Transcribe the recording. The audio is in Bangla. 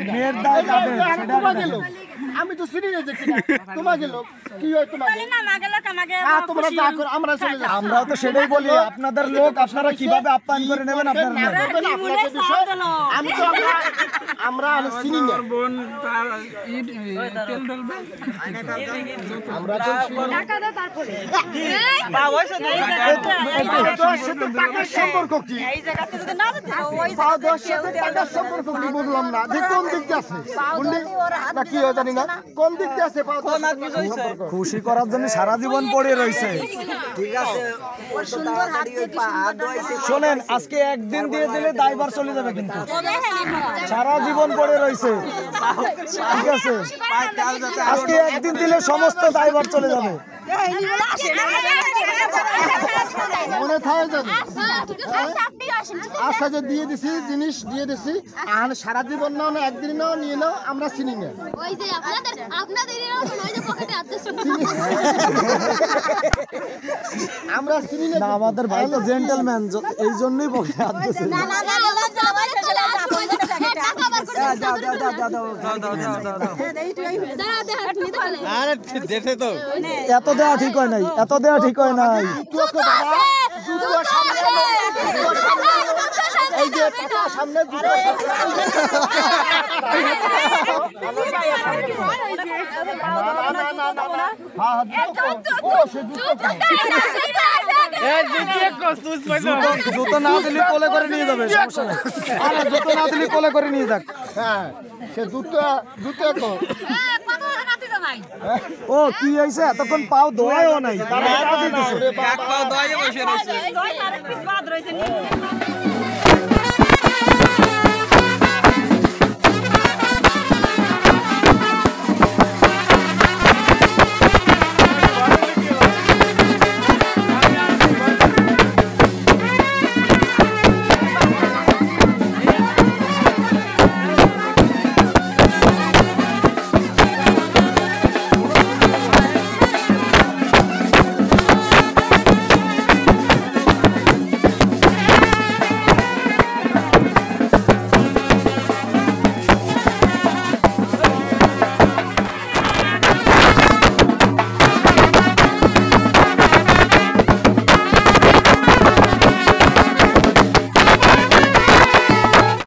মেয়ের দায় কাদের সেটা তোমাকে লোক আমি তো চিনি না দেখি না তোমাকে লোক কি হয় তোমাকে না মাগে লোক আমাকে তোমরা যা করো আমরা চলে যাই আমরাও তো সেটাই বলি আপনাদের লোক আপনারা কিভাবে আপ্যায়ন করে নেবেন আপনারা নেবেন আপনাদের বিষয় আমি তো আমরা চিনি না বোন তার তেল ঢালবে আমরা তো টাকা দাও তারপরে টাকার সম্পর্ক কি এই জায়গাতে যদি না যেতে ওই পাওয়ার সাথে টাকার সম্পর্ক কি বুঝলাম না যে কোন দিক দিয়ে আছে বললি না কি হয় জানি না কোন দিক দিয়ে আছে সম্পর্ক খুশি করার জন্য সারা জীবন পড়ে রয়েছে ঠিক আছে ওর সুন্দর হাত দিয়ে শোনেন আজকে একদিন দিয়ে দিলে দায়ভার চলে যাবে কিন্তু সারা জীবন পড়ে রয়েছে ঠিক আছে আজকে একদিন দিলে সমস্ত দায়ভার চলে যাবে মনে থাকে জানি আচ্ছা যে দিয়ে দিছি জিনিস দিয়ে দিছি আর সারা জীবন নাও না একদিন নাও নিয়ে নাও আমরা চিনি না ওই যে আপনাদের ওই যে পকেটে হাত দিয়েছেন আমরা চিনি না না আমাদের ভাই তো জেন্টলম্যান এই জন্যই বলে হাত দিয়েছে না না না আমার যাওয়ার চলে আসবে টাকা বার করে দাও তুমি তো আরে দেখে তো এত দেওয়া ঠিক হয় নাই এত দেওয়া ঠিক হয় নাই এই যে সামনে জুতো না দিলে কোলে করে নিয়ে যাবে সমস্যা নেই আরে জুতো না দিলে কোলে করে নিয়ে যাক হ্যাঁ সে দুটো ও কি হয়েছে এতক্ষণ পাও দোয়াও নাই এক পাও দয়ে বসে রয়েছে আরেক পিস বাদ রয়েছে